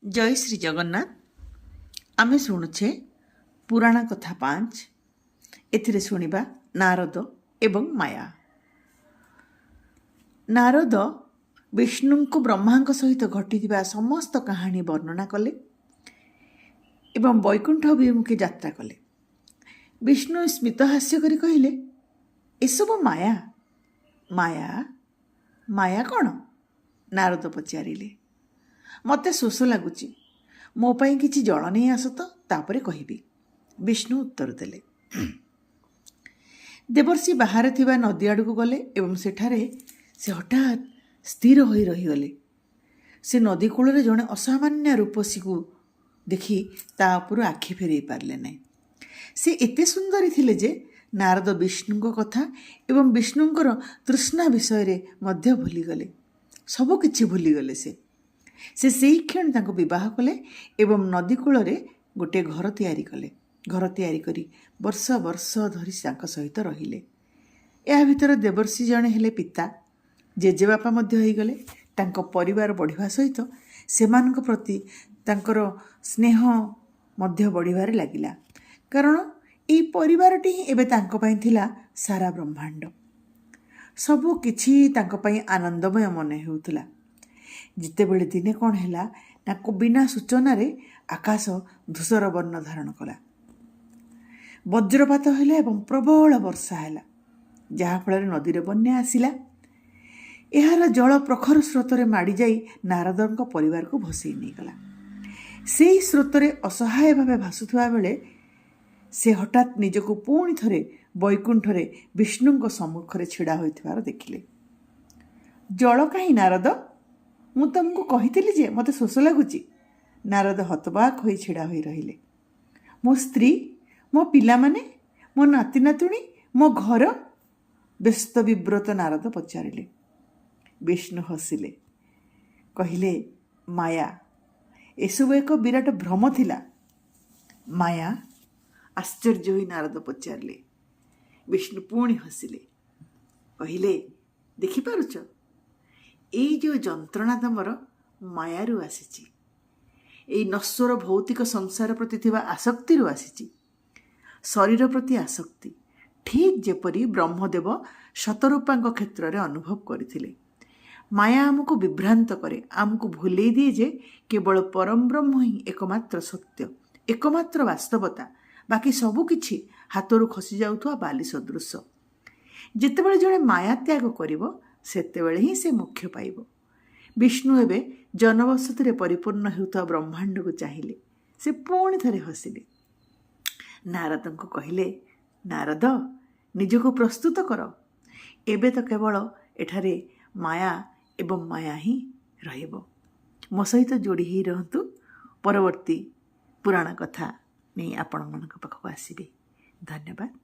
जय श्री जगन्नाथ। आमे शुणुछे पुराण कथा 5। एथिरे शुणिबा नारद एवं माया। नारद विष्णु को ब्रह्मा सहित घटिथिबा समस्त कहानी वर्णना कले एवं वैकुंठ अभिमुखे यात्रा कले। विष्णु स्मित हास्य करी कहिले, एसबु माया माया माया कौन? नारद पचारिले, मते शोष लगुच, मो पाई किछि जल नहीं आस तो तापरे कहिबी। विष्णु उत्तर देले। देवर्षि बाहर थिबा नदी आड़क गले एवं सेठारे से हठात स्थिर होई रहीगले। से नदी कूल जड़े असामान्य रूपसी को देखि ता उपर आखि फेरई पारले नहीं। से एते सुंदरी थिले जे नारद विष्णु कथा एवं विष्णुंकर तृष्णा विषय मध्य भूलीगले, सबु किछि भूलीगले। से सेई क्षण तांको विवाह कले एवं नदी कूल गोटे घर तैयारी कले। घर तैयारी करी वर्ष वर्ष धरी तांको सहित रहिले। या भितर देवर्षि जणे हेले पिता, जेजेबापा मध्य होई गले। तांको परिवार बढ़िवा सहित सेमानक प्रति तांकर स्नेह मध्य बढ़िबारे लागिला। कारण एई परिवारटी ही एबे तांको पई थिला सारा ब्रह्मांड। सबु किछि तांको पई आनंदमय मन हेउथला। जितेबेले दिने कौन हैला ना को बिना सूचना रे आकाश धूसर वर्ण धारण कला। वज्रपात हैला एवं प्रबल वर्षा हैला, जहा फल नदी रे बन्या आसिला। एहार जल प्रखर स्रोत रे माड़ी जाई नारदଙ୍କ परिवार को भसई नहीं गला। सेई स्रोत रे असहाय भावे भासुथुआ बेले से हठात निजको पुणी थरे वैकुंठ रे विष्णुଙ୍କ सम्मुख रे छिड़ा होइथिबार देखिले। जल काई नारद? मु तुमको कही जे मते शोष लगुच। नारद हतबाक हो छिड़ा हो रहिले। मो स्त्री, मो पिला माने, मो नाती नातुणी, मो घर? व्यस्त विव्रत नारद पचारिले। विष्णु हसिले, कहिले, माया एसबु एक विराट भ्रम थिला। माया? आश्चर्य होई नारद पचारिले। विष्णु पुणी हसिले, कहिले, देखि पारुछ, एई जो जंत्रणा तमर मायारू आसीची। एई नश्वर भौतिक संसार प्रति थिबा आसक्ति रु आसीची। शरीर प्रति आसक्ति, ठीक जेपरी ब्रह्मदेव शतरूपांक क्षेत्र में अनुभव करथिले। माया आमको विभ्रांत करे, आमको भूले दिए जे केवल परम ब्रह्म ही एकमात्र सत्य, एकमात्र वास्तवता। बाकी सबु किछि हाथरू खसी जाउथुआ बाली सदृश। जेतेबेले जणे माया त्याग करिवो सेतेबेले ही से मोक्ष पाइब। विष्णु एबे जनवसति परिपूर्ण हेउथुआ ब्रह्मांड को चाहिए। से पुणी थरे हसिले। नारद को कहिले, नारद निजको प्रस्तुत कर। एबे तो केवल एठारे माया एवं माया ही रहिबो। मो सहित जोड़ी ही रहतु। परवर्ती पुराण कथा नहीं आपण मन पाखक आसीबे। धन्यवाद।